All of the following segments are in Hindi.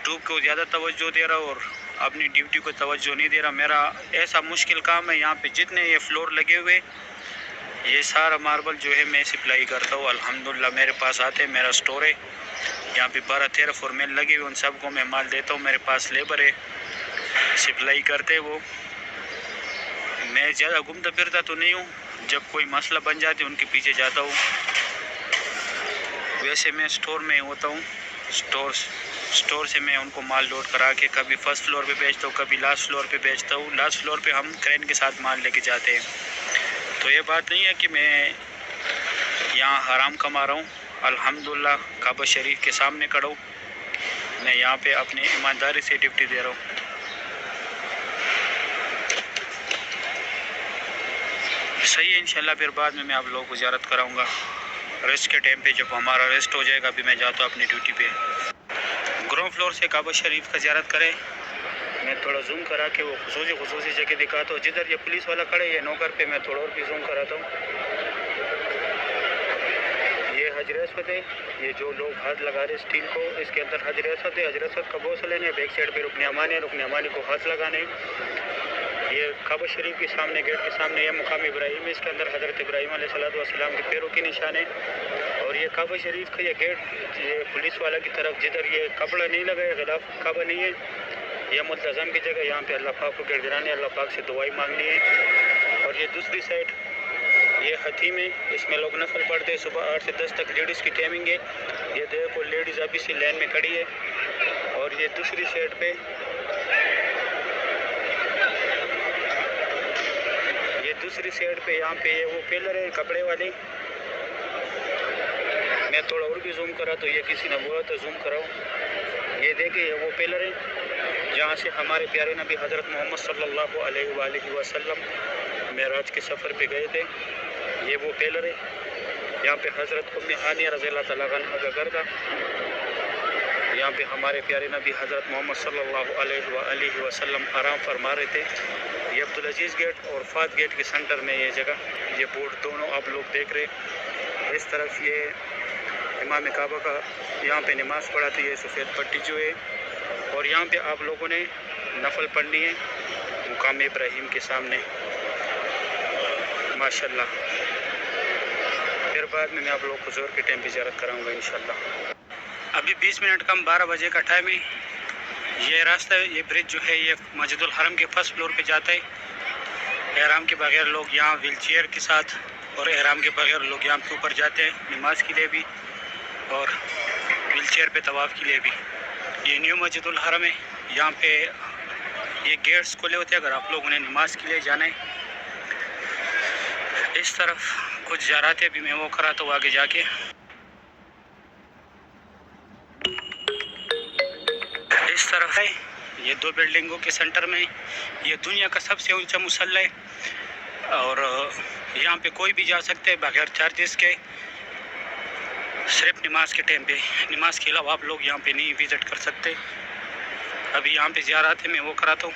यूट्यूब को ज़्यादा तवज्जो दे रहा और अपनी ड्यूटी को तवज्जो नहीं दे रहा। मेरा ऐसा मुश्किल काम है, यहाँ पे जितने ये फ्लोर लगे हुए ये सारा मार्बल जो है मैं सप्लाई करता हूँ। अल्हम्दुलिल्लाह मेरे पास आते हैं, मेरा स्टोर है, यहाँ पे 12-13 फॉर्मेल लगे हुए, उन सबको मैं माल देता हूँ। मेरे पास लेबर है, सप्लाई करते वो। मैं ज़्यादा घूमता फिरता तो नहीं हूँ, जब कोई मसला बन जाते उनके पीछे जाता हूँ। वैसे मैं स्टोर में होता हूँ, स्टोर से मैं उनको माल लोड करा के कभी फर्स्ट फ्लोर पे बेचता हूँ, कभी लास्ट फ्लोर पे बेचता हूँ। लास्ट फ्लोर पे हम क्रेन के साथ माल लेके जाते हैं। तो ये बात नहीं है कि मैं यहाँ हराम कमा रहा हूँ। अल्हम्दुलिल्लाह काबा शरीफ के सामने खड़ा हूँ, मैं यहाँ पे अपनी ईमानदारी से ड्यूटी दे रहा हूँ। सही है, इंशाल्लाह फिर बाद में मैं आप लोगों को ज़ियारत कराऊँगा रेस्ट के टाइम पे। जब हमारा रेस्ट हो जाएगा अभी मैं जाता हूँ अपनी ड्यूटी पे। ग्राउंड फ्लोर से काबा शरीफ का ज़ियारत करें। मैं थोड़ा जूम करा के वो खुसूसी जगह दिखाता हूँ। जिधर ये पुलिस वाला खड़े ये नौकर पे मैं थोड़ा और भी जूम कराता हूँ। ये हजर असवद है, ये जो लोग हाथ लगा रहे स्टील को, इसके अंदर हजर असवद है। हजर असवद का बोस लेने, बैक साइड पे रुकन अमानी को हाथ लगाने। ये काबा शरीफ के सामने, गेट के सामने ये मुकाम इब्राहिम है, इसके अंदर हज़रत इब्राहिम अलैहिस्सलाम के पैरों के निशान है। और ये काबा शरीफ का ये गेट, ये पुलिस वाला की तरफ जिधर ये कपड़ा नहीं लगा है, गिलाफ काबा नहीं है, यह मुल्तज़म की जगह। यहाँ पे अल्लाह पाक को गिड़गिड़ाने, अल्लाह पाक से दुआई मांगनी है। और ये दूसरी साइड ये हतीम है, इसमें लोग नफल पढ़ते हैं। सुबह 8 से 10 तक लेडीज़ की टाइमिंग है। ये देखो लेडीज़ अभी सी लाइन में खड़ी है। और ये दूसरी साइड पे यहाँ पे वो पिलर है कपड़े वाले। मैं थोड़ा और भी जूम करा तो ये किसी ने बोला तो जूम कराओ। ये देखिए वो पिलर है जहाँ से हमारे प्यारे नबी हज़रत मोहम्मद सल्लल्लाहु अलैहि वसल्लम मेराज के सफ़र पे गए थे। ये वो पिलर है, यहाँ पे हज़रत उम्मे हानिया रज़ियल्लाहु तआला अन्हा का घर था। यहाँ पे हमारे प्यारे नबी हज़रत मोहम्मद सल्लल्लाहु अलैहि वसल्लम आराम फरमा रहे थे। ये अब्दुल अजीज़ गेट और फात गेट के सेंटर में ये जगह, ये बोर्ड दोनों आप लोग देख रहे। इस तरफ ये इमाम काबा का यहाँ पे नमाज़ पढ़ा तो ये सफ़ेद पट्टी जो है। और यहाँ पे आप लोगों ने नफल पढ़नी है मुकाम इब्राहिम के सामने माशाल्लाह। फिर बाद में मैं आप लोग को ज़ोर के टाइम पे ज़ियारत कराऊँगा इंशाल्लाह। अभी 20 मिनट कम 12 बजे का टाइम है। ये रास्ता, ये ब्रिज जो है ये मस्जिदुल हरम के फर्स्ट फ्लोर पे जाता है। एहराम के बगैर लोग यहाँ व्हील चेयर के साथ और एहराम के बगैर लोग यहाँ के ऊपर जाते हैं नमाज के लिए भी और व्हील चेयर पे तवाफ़ के लिए भी। ये न्यू मस्जिदुल हरम है, यहाँ पे ये गेट्स खुले होते हैं अगर आप लोग उन्हें नमाज के लिए जाना है। इस तरफ कुछ ज़ियारतें भी मैं वो कराता हूँ आगे जाके। इस तरफ है ये दो बिल्डिंगों के सेंटर में ये दुनिया का सबसे ऊंचा मुसल्ला है और यहाँ पे कोई भी जा सकते हैं बगैर चार्जेस के, सिर्फ नमाज के टाइम पे। नमाज के अलावा आप लोग यहाँ पे नहीं विज़िट कर सकते। अभी यहाँ पे ज़ियारत है मैं वो कराता हूँ।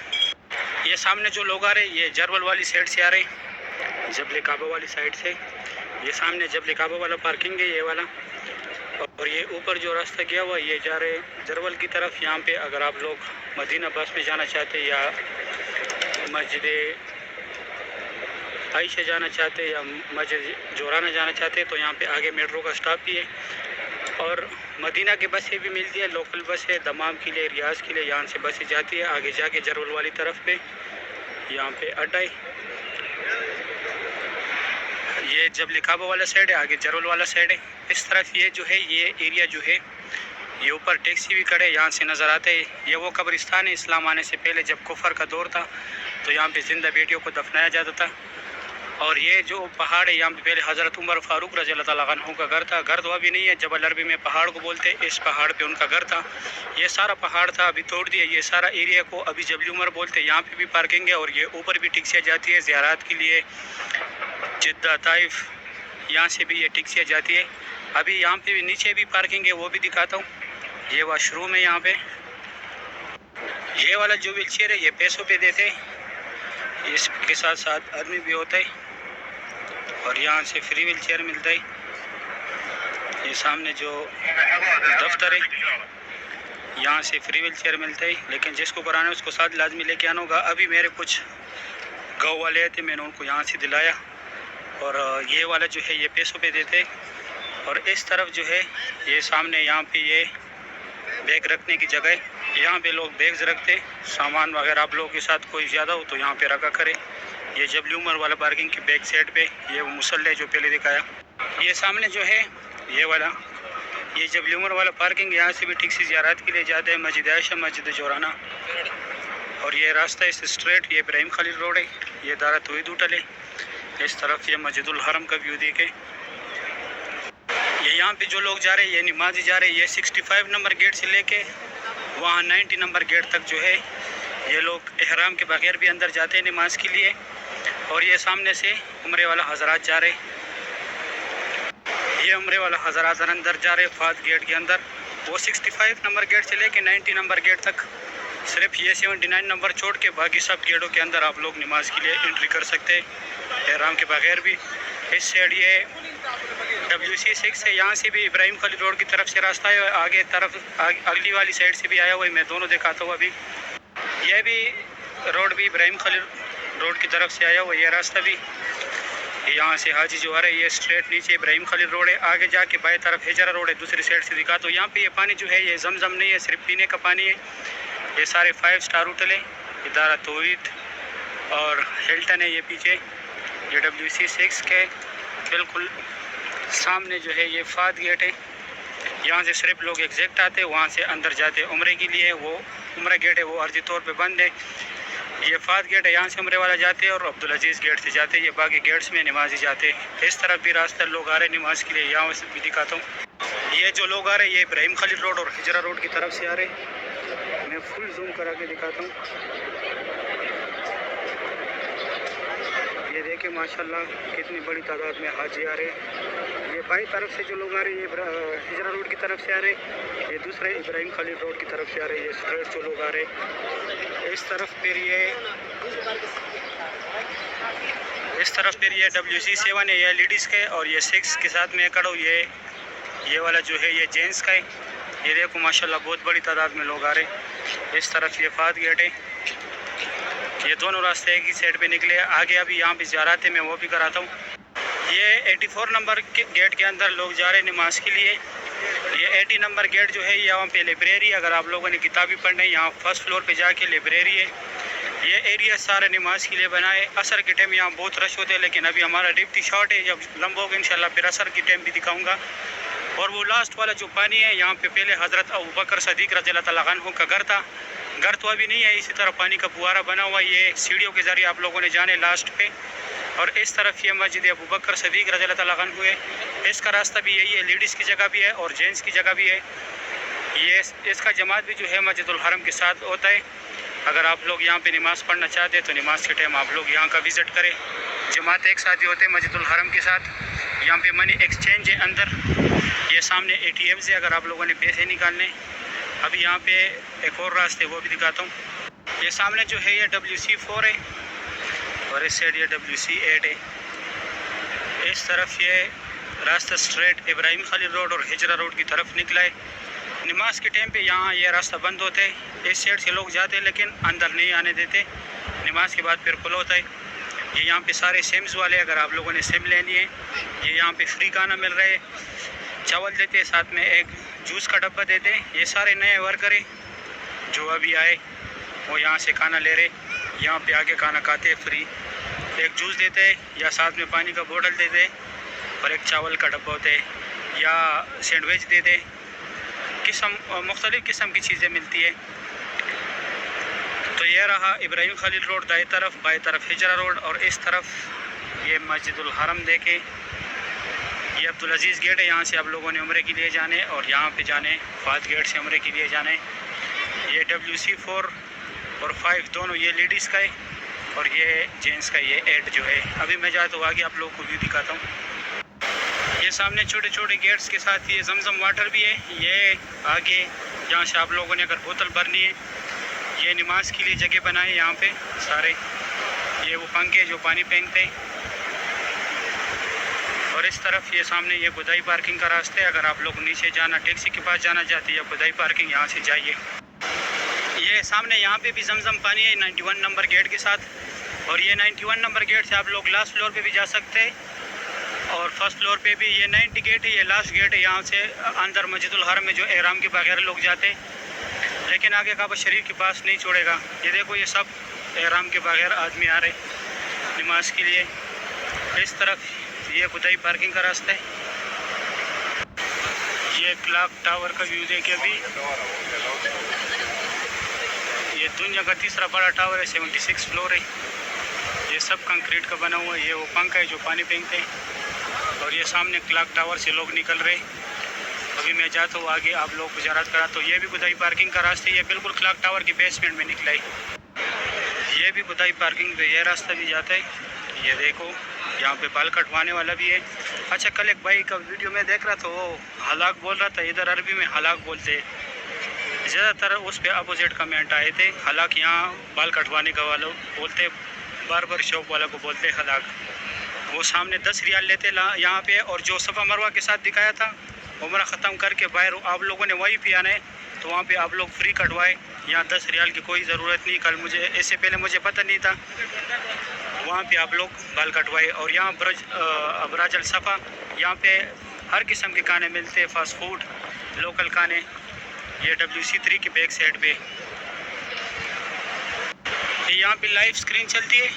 ये सामने जो लोग आ रहे हैं ये जरवल वाली साइड से आ रहे हैं, जबल काबा वाली साइड से। ये सामने जबल काबा वाला पार्किंग है ये वाला। और ये ऊपर जो रास्ता गया हुआ ये जा रहे जरवल की तरफ। यहाँ पे अगर आप लोग मदीना बस में जाना चाहते या मस्जिद आयशा जाना चाहते या मस्जिद जोराना जाना चाहते तो यहाँ पे आगे मेट्रो का स्टॉप भी है। और मदीना की बसें भी मिलती है, लोकल बस है दमाम के लिए, रियाज के लिए यहाँ से बसें जाती है। आगे जाके जरवल वाली तरफ पे यहाँ पे अड्डा है। ये जबल काबा वाला साइड है, आगे जरवल वाला साइड है। इस तरफ ये जो है ये एरिया जो है ये ऊपर टैक्सी भी खड़े यहाँ से नज़र आते हैं। ये वो कब्रिस्तान है इस्लाम आने से पहले जब कुफर का दौर था तो यहाँ पे ज़िंदा बेटियों को दफनाया जाता था। और ये जो पहाड़ है यहाँ पे पहले हज़रत उमर फ़ारूक रज़ियल्लाहु तआला अन्हु का घर था। घर तो अभी नहीं है, जबल अरबी में पहाड़ को बोलते, इस पहाड़ पे उनका घर था। ये सारा पहाड़ था अभी तोड़ दिया। ये सारा एरिया को अभी जबल उमर बोलते। यहाँ पे भी पार्किंग है और ये ऊपर भी टैक्सियाँ जाती है ज़ियारत के लिए, जिद्दा ताइफ, यहाँ से भी ये टैक्सियाँ जाती है। अभी यहाँ पे भी नीचे भी पार्किंग है वो भी दिखाता हूँ। ये वाशरूम है यहाँ पे। ये वाला जो व्हील चेयर है ये पैसों पे देते, इसके साथ साथ आदमी भी होता है और यहाँ से फ्री व्हील चेयर मिलता है। ये सामने जो दफ्तर है यहाँ से फ्री व्हील चेयर मिलते हैं, लेकिन जिसको कराना है उसको साथ लाजमी लेके आना होगा। अभी मेरे कुछ गाँव वाले थे, मैंने उनको यहाँ से दिलाया, और ये वाला जो है ये पैसों पे देते। और इस तरफ जो है ये सामने यहाँ पे ये बैग रखने की जगह है, यहाँ पे लोग बैग्स रखते, सामान वगैरह आप लोगों के साथ कोई ज़्यादा हो तो यहाँ पे रखा करे। ये जबली उमर वाला पार्किंग की बैक साइड पे ये वो मुसल्ले जो पहले दिखाया, ये सामने जो है ये वाला ये जबली उमर वाला पार्किंग, यहाँ से भी ठीक से ज़ियारत के लिए जाते हैं, मस्जिद आयशा, मस्जिद जोराना। और ये रास्ता इस स्ट्रेट ये इब्राहिम खलील रोड है, ये दारा तोहीद होटल है। इस तरफ ये मस्जिदुल हरम का व्यू देखे। ये यहाँ पे जो लोग जा रहे हैं ये नमाज़ी जा रहे हैं, ये 65 नंबर गेट से लेके वहाँ 90 नंबर गेट तक जो है ये लोग एहराम के बगैर भी अंदर जाते हैं नमाज के लिए। और ये सामने से उम्रे वाला हजरात जा रहे, ये उम्रे वाला हजरात अंदर जा रहे फात गेट के अंदर। वो 65 नंबर गेट से लेके 90 नंबर गेट तक, सिर्फ ये 79 नंबर छोड़ के बाकी सब गेटों के अंदर आप लोग नमाज के लिए एंट्री कर सकते हैं एहराम के बगैर भी। इस साइड ये WC6 है, यहाँ से भी इब्राहिम खलील रोड की तरफ से रास्ता है, आगे तरफ अगली वाली साइड से भी आया हुआ है, मैं दोनों दिखाता हूँ। अभी यह भी रोड भी इब्राहिम खलील रोड की तरफ से आया हुआ, ये रास्ता भी यहाँ से हाजी जो आ रहा है ये स्ट्रेट नीचे इब्राहिम खलील रोड है, आगे जाके बाएं तरफ हिजरा रोड है, दूसरी साइड से दिखा। तो यहाँ पे ये पानी जो है ये जमजम नहीं है, सिर्फ पीने का पानी है। ये सारे 5 स्टार होटल है, इदारा तोहीद और हिल्टन है ये पीछे। ये WC6 के बिल्कुल सामने जो है ये फात गेट है, यहाँ से सिर्फ लोग एग्जैक्ट आते हैं, वहाँ से अंदर जाते उम्रे के लिए। वो उम्रा गेट है वो अर्जी तौर पे बंद है। ये फात गेट है, यहाँ से उम्रे वाला जाते हैं और अब्दुल अजीज़ गेट से जाते हैं, ये बाकी गेट्स में नमाजी जाते हैं। इस तरफ भी रास्ता लोग आ रहे हैं नमाज के लिए, यहाँ से भी दिखाता हूँ। ये जो लोग आ रहे हैं ये इब्राहिम खलील रोड और हिजरा रोड की तरफ से आ रहे हैं, मैं फुल जूम करा के दिखाता हूँ। ये देखिए माशाल्लाह कितनी बड़ी तादाद में हाजी आ रहे हैं। ये बाई तरफ से जो लोग आ रहे हैं ये हिजरा रोड की तरफ से आ रहे हैं, ये दूसरे इब्राहिम खलील रोड की तरफ से आ रहे हैं, ये स्ट्रेट जो लोग आ रहे हैं। इस तरफ फिर ये WC7 है, ये लेडीज़ का है, और ये 6 के साथ में खड़ा हूँ, ये वाला जो है ये जेंट्स का है। ये देखो माशाल्लाह बहुत बड़ी तादाद में लोग आ रहे हैं। इस तरफ ये फात गेट है, ये दोनों रास्ते एक ही साइड पे निकले। आगे अभी यहाँ पे ज़ियारत है, मैं वो भी कराता हूँ। ये 84 नंबर के गेट के अंदर लोग जा रहे हैं नमाज के लिए। ये 80 नंबर गेट जो है यहाँ पे लाइब्रेरी, अगर आप लोगों ने किताबें पढ़नी है यहाँ फर्स्ट फ्लोर पे जाके लाइब्रेरी है। ये एरिया सारे नमाज के लिए बना है। असर के टाइम यहाँ बहुत रश होते हैं, लेकिन अभी हमारा डिप्टी शॉट है, जब लंबा होगा इंशाल्लाह फिर असर के टाइम भी दिखाऊँगा। और वो लास्ट वाला जो पानी है यहाँ पे पहले हज़रत अबू बकर सदीक रज़ियल्लाहु तआला अन्हु का घर था, घर तो अभी नहीं है, इसी तरह पानी का फुहारा बना हुआ। ये सीढ़ियों के ज़रिए आप लोगों ने जाने लास्ट पे। और इस तरफ ये मस्जिद अबू बकर सदीक रज़ियल्लाहु तआला अन्हु है, इसका रास्ता भी यही है, लेडीज़ की जगह भी है और जेंट्स की जगह भी है। ये इसका जमात भी जो है मस्जिदुल हरम के साथ होता है। अगर आप लोग यहाँ पे नमाज़ पढ़ना चाहते हैं तो नमाज के टाइम आप लोग यहाँ का विज़िट करें, जमात एक साथ ही होते हैं मस्जिदुल हरम के साथ। यहाँ पे मनी एक्सचेंज है अंदर, ये सामने ATM से अगर आप लोगों ने पैसे निकालने। अभी यहाँ पे एक और रास्ते वो भी दिखाता हूँ। ये सामने जो है ये WC4 है और इस साइड ये WC8 है। इस तरफ ये रास्ता स्ट्रेट इब्राहिम खलील रोड और हिजरा रोड की तरफ निकला है। नमाज के टाइम पे यहाँ ये रास्ता बंद होता है, इस साइड से लोग जाते हैं लेकिन अंदर नहीं आने देते, नमाज के बाद फिर खुला होता है। ये यहाँ पे सारे सिम्स वाले, अगर आप लोगों ने सिम लेनी है ये यहाँ पे फ्री खाना मिल रहा है, चावल देते हैं, साथ में एक जूस का डब्बा देते हैं। ये सारे नए वर्कर है जो अभी आए वो यहाँ से खाना ले रहे, यहाँ पे आके खाना खाते हैं फ्री। एक जूस देते हैं या साथ में पानी का बोतल देते हैं और एक चावल का डब्बा होता है या सैंडविच देते हैं। मुख्तलिफ़ किस्म की चीज़ें मिलती है। तो ये रहा इब्राहिम खलील रोड दाएं तरफ, बाएं तरफ हिजरा रोड, और इस तरफ ये मस्जिदुल हरम देखे। ये अब्दुल अजीज़ गेट है, यहाँ से आप लोगों ने उम्रे के लिए जाने और यहाँ पे जाने फात गेट से उम्रे के लिए जाने। ये WC4 और 5 दोनों ये लेडीज़ का है और ये जेंट्स का ये 8 जो है। अभी मैं जाता हूँ आगे आप लोगों को व्यू दिखाता हूँ। ये सामने छोटे छोटे गेट्स के साथ ये जमजम वाटर भी है। ये आगे जहाँ से आप लोगों ने अगर बोतल भरनी है, ये नमाज के लिए जगह बनाए यहाँ पे सारे। ये वो पंखे जो पानी फेंकते हैं। और और इस तरफ ये सामने ये खुदाई पार्किंग का रास्ता है। अगर आप लोग नीचे जाना टैक्सी के पास जाना चाहते हैं या खुदाई पार्किंग, यहाँ से जाइए। ये सामने यहाँ पे भी जमजम पानी है 91 नंबर गेट के साथ, और ये 91 नंबर गेट से आप लोग लास्ट फ्लोर पे भी जा सकते हैं, और फर्स्ट फ्लोर पे भी। ये 90 गेट है, ये लास्ट गेट है। यहाँ से अंदर मस्जिदुल हरम में जो एहराम के बगैर लोग जाते, लेकिन आगे काबा शरीफ के पास नहीं छोड़ेगा। ये देखो ये सब एहराम के बगैर आदमी आ रहे नमाज के लिए। इस तरफ ये खुदाई पार्किंग का रास्ता है। ये क्लॉक टावर का व्यू देखिए। अभी ये दुनिया का तीसरा बड़ा टावर है, 76 फ्लोर है। ये सब कंक्रीट का बना हुआ है। ये वो पंखा है जो पानी फेंकते हैं, और ये सामने क्लॉक टावर से लोग निकल रहे। अभी मैं जाता हूँ आगे, आप लोग गुजारत करा। तो ये भी खुदाई पार्किंग का रास्ता है। ये बिल्कुल क्लॉक टावर की बेसमेंट में निकला है। ये भी खुदाई पार्किंग पे ये रास्ता भी जाता है। ये देखो यहाँ पे बाल कटवाने वाला भी है। अच्छा, कल एक भाई का वीडियो में देख रहा था, वो हलाक बोल रहा था। इधर अरबी में हलाक बोलते हैं ज़्यादातर, उस पर अपोजिट कमेंट आए थे। हलाक यहाँ बाल कटवाने का वालों बोलते, बार्बर शॉप वाला को बोलते हलाक। वो सामने 10 रियाल लेते यहाँ पे। और जो सफ़ा मरवा के साथ दिखाया था, उम्र ख़त्म करके बाहर आप लोगों ने वहीं पे आना है, तो वहाँ पे आप लोग फ्री कटवाए। यहाँ 10 रियाल की कोई ज़रूरत नहीं। कल मुझे इससे पहले मुझे पता नहीं था, वहाँ पे आप लोग बाल कटवाए। और यहाँ अबराज अल सफ़ा, यहाँ पे हर किस्म के खाने मिलते हैं, फास्ट फूड, लोकल खाने। ये WC3 के बैक साइड पे यहाँ पे लाइव स्क्रीन चलती है।